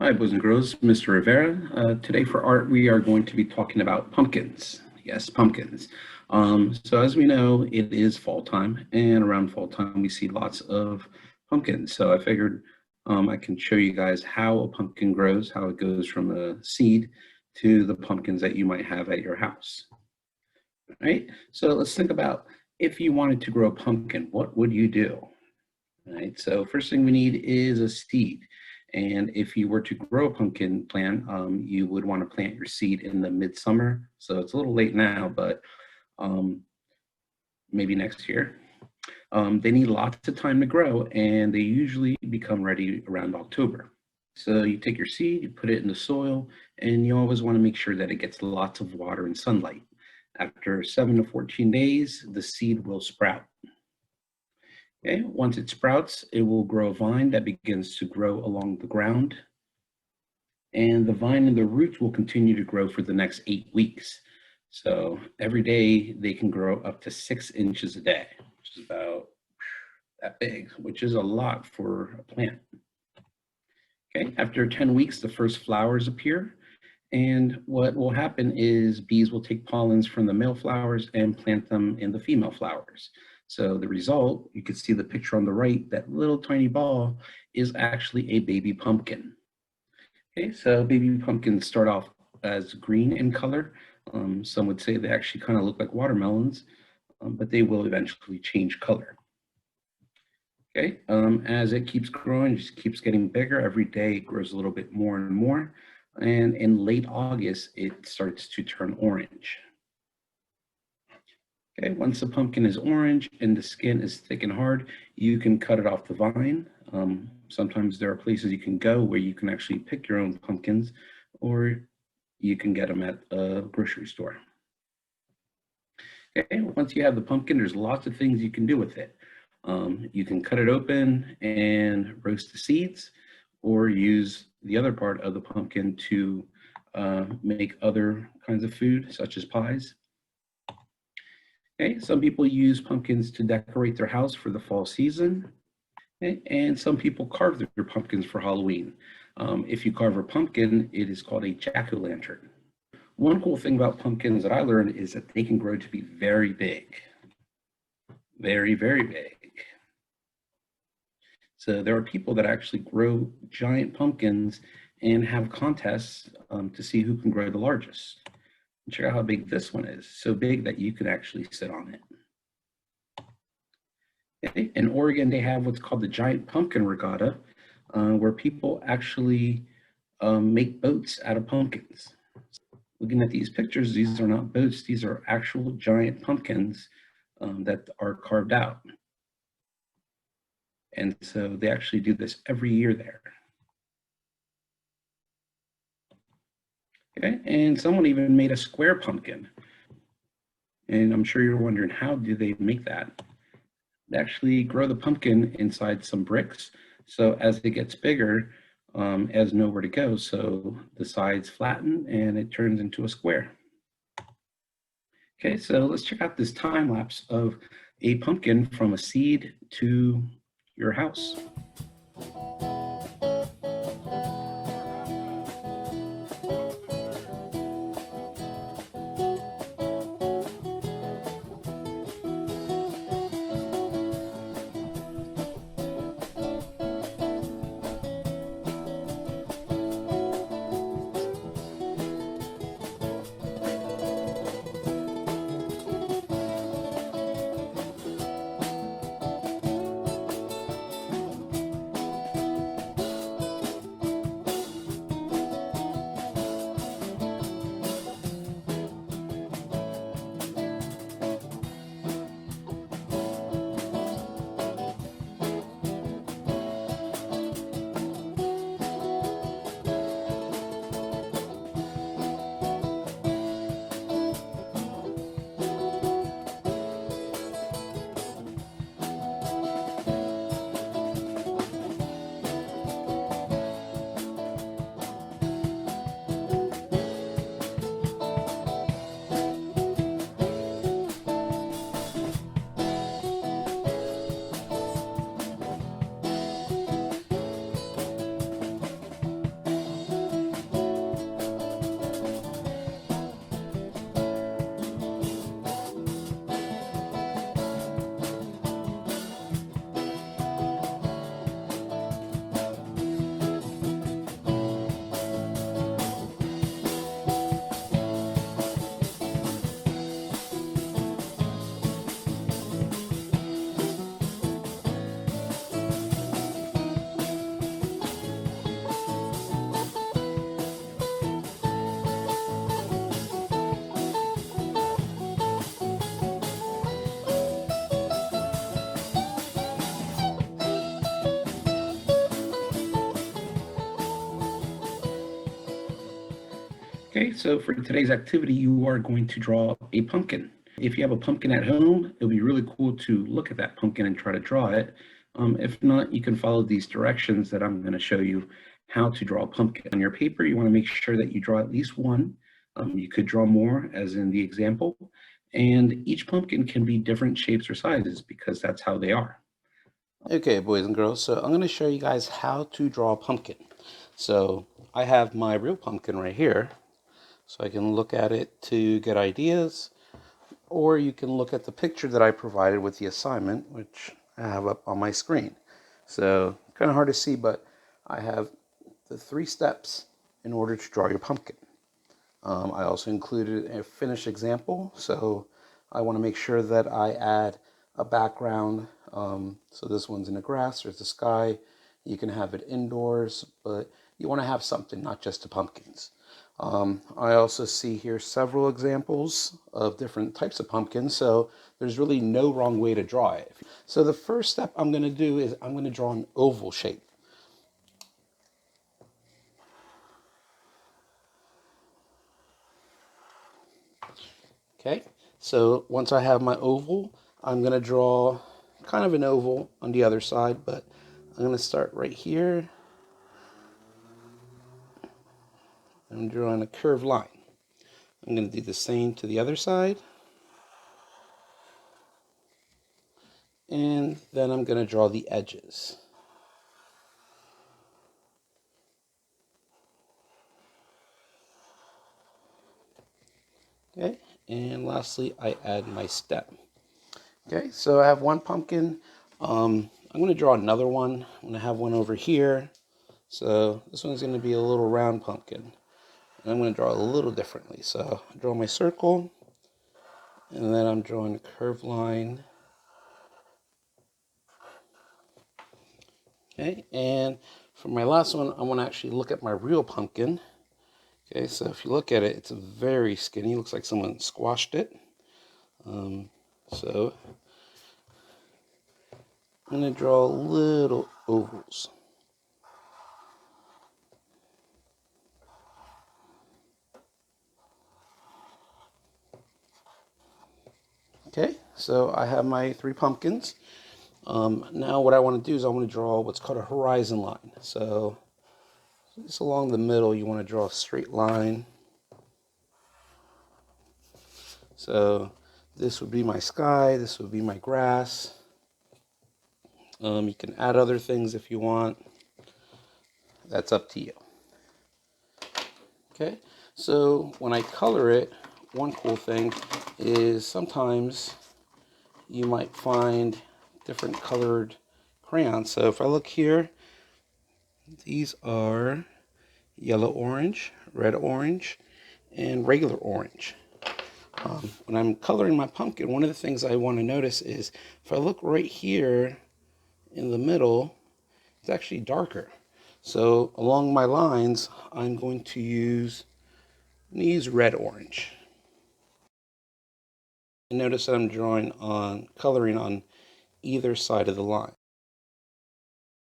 Hi, boys and girls, Mr. Rivera. Today for art, we are going to be talking about pumpkins. Yes, pumpkins. So as we know, it is fall time, and around fall time, we see lots of pumpkins. So I figured I can show you guys how a pumpkin grows, how it goes from a seed to the pumpkins that you might have at your house. All right? So let's think about if you wanted to grow a pumpkin, what would you do? All right, so first thing we need is a seed. And if you were to grow a pumpkin plant, you would want to plant your seed in the midsummer. So it's a little late now, but um, maybe next year. They need lots of time to grow, and they usually become ready around October. So you take your seed, you put it in the soil, and you always want to make sure that it gets lots of water and sunlight. After 7 to 14 days, the seed will sprout. Okay, once it sprouts, it will grow a vine that begins to grow along the ground. And the vine and the roots will continue to grow for the next 8 weeks. So every day they can grow up to 6 inches a day, which is about that big, which is a lot for a plant. Okay, after 10 weeks, the first flowers appear. And what will happen is bees will take pollens from the male flowers and plant them in the female flowers. So the result, you can see the picture on the right, that little tiny ball is actually a baby pumpkin. Okay, so baby pumpkins start off as green in color. Some would say they actually kind of look like watermelons, but they will eventually change color. Okay, as it keeps growing, it just keeps getting bigger. Every day it grows a little bit more and more. And in late August, it starts to turn orange. Okay, once the pumpkin is orange and the skin is thick and hard, you can cut it off the vine. Sometimes there are places you can go where you can actually pick your own pumpkins, or you can get them at a grocery store. Okay, once you have the pumpkin, there's lots of things you can do with it. You can cut it open and roast the seeds, or use the other part of the pumpkin to make other kinds of food, such as pies. Okay, some people use pumpkins to decorate their house for the fall season. Okay, and some people carve their pumpkins for Halloween. If you carve a pumpkin, it is called a jack-o'-lantern. One cool thing about pumpkins that I learned is that they can grow to be very big. Very, very big. So there are people that actually grow giant pumpkins and have contests to see who can grow the largest. Check out how big this one is. So big that you could actually sit on it. Okay. In Oregon, they have what's called the Giant Pumpkin Regatta, where people actually make boats out of pumpkins. Looking at these pictures, these are not boats. These are actual giant pumpkins that are carved out. And so they actually do this every year there. Okay, and someone even made a square pumpkin. And I'm sure you're wondering, how do they make that? They actually grow the pumpkin inside some bricks. So as it gets bigger, it has nowhere to go. So the sides flatten and it turns into a square. Okay, so let's check out this time lapse of a pumpkin from a seed to your house. Okay, so for today's activity, you are going to draw a pumpkin. If you have a pumpkin at home, it'll be really cool to look at that pumpkin and try to draw it. If not, you can follow these directions that I'm going to show you how to draw a pumpkin. On your paper, you want to make sure that you draw at least one. You could draw more, as in the example, and each pumpkin can be different shapes or sizes because that's how they are. Okay, boys and girls, so I'm going to show you guys how to draw a pumpkin. So I have my real pumpkin right here. So I can look at it to get ideas, or you can look at the picture that I provided with the assignment, which I have up on my screen. So kind of hard to see, but I have the 3 steps in order to draw your pumpkin. I also included a finished example, so I want to make sure that I add a background. So this one's in the grass, there's the sky. You can have it indoors, but you want to have something, not just the pumpkins. I also see here several examples of different types of pumpkins, so there's really no wrong way to draw it. So the first step I'm going to do is I'm going to draw an oval shape. Okay, so once I have my oval, I'm going to draw kind of an oval on the other side, but I'm going to start right here. I'm drawing a curved line. I'm going to do the same to the other side. And then I'm going to draw the edges. Okay, and lastly, I add my stem. Okay, so I have one pumpkin. I'm going to draw another one. I'm going to have one over here. So this one's going to be a little round pumpkin. And I'm going to draw a little differently. So I draw my circle, and then I'm drawing a curved line. Okay, and for my last one, I want to actually look at my real pumpkin. Okay, so if you look at it, it's very skinny. It looks like someone squashed it. So I'm going to draw little ovals. Okay, so I have my 3 pumpkins. Now what I want to do is I want to draw what's called a horizon line. So just along the middle, you want to draw a straight line. So this would be my sky, this would be my grass. You can add other things if you want. That's up to you. Okay, so when I color it, one cool thing is sometimes you might find different colored crayons. So if I look here, these are yellow orange, red orange, and regular orange. When I'm coloring my pumpkin, one of the things I want to notice is if I look right here in the middle, it's actually darker. So along my lines, I'm going to use red orange. And notice that I'm coloring on either side of the line.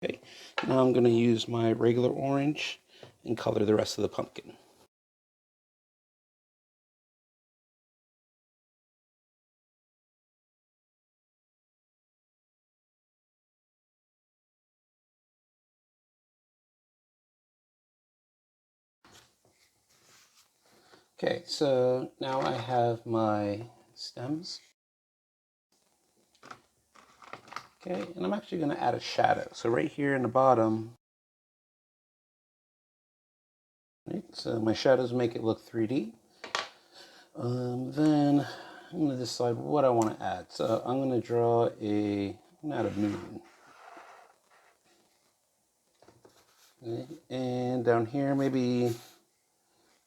Okay, now I'm going to use my regular orange and color the rest of the pumpkin. Okay, so now I have my stems. Okay, and I'm actually going to add a shadow. So right here in the bottom, right, so my shadows make it look 3D. Then I'm going to decide what I want to add. So I'm going to draw I'm going to add a moon. Okay, and down here, maybe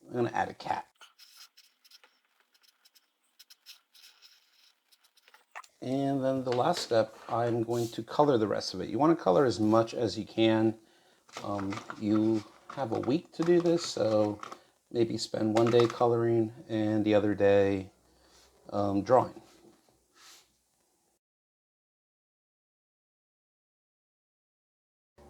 I'm going to add a cat. And then the last step, I'm going to color the rest of it. You want to color as much as you can. You have a week to do this, so maybe spend one day coloring and the other day drawing.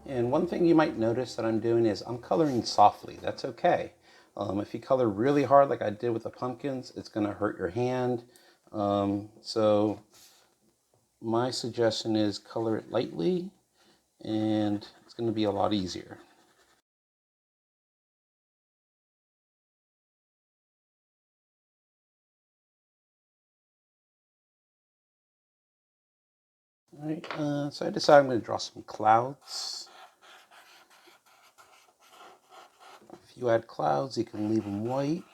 And one thing you might notice that I'm doing is I'm coloring softly. That's okay. If you color really hard like I did with the pumpkins, it's going to hurt your hand. So my suggestion is color it lightly, and it's going to be a lot easier. All right, so I decided I'm going to draw some clouds. If you add clouds, you can leave them white.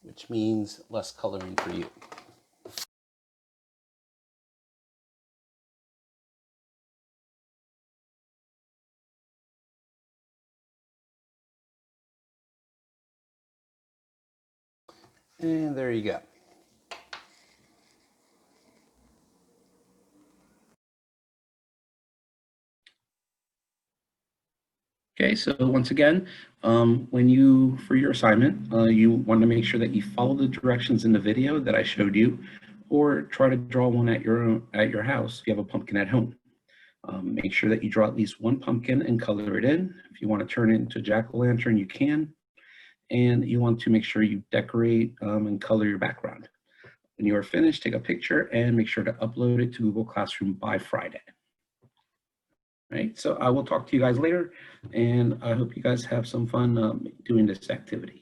Which means less coloring for you. And there you go. Okay, so once again, for your assignment, you want to make sure that you follow the directions in the video that I showed you, or try to draw one at your house if you have a pumpkin at home. Make sure that you draw at least one pumpkin and color it in. If you want to turn it into a jack-o'-lantern, you can. And you want to make sure you decorate and color your background. When you are finished, take a picture and make sure to upload it to Google Classroom by Friday. Right, so I will talk to you guys later, and I hope you guys have some fun doing this activity.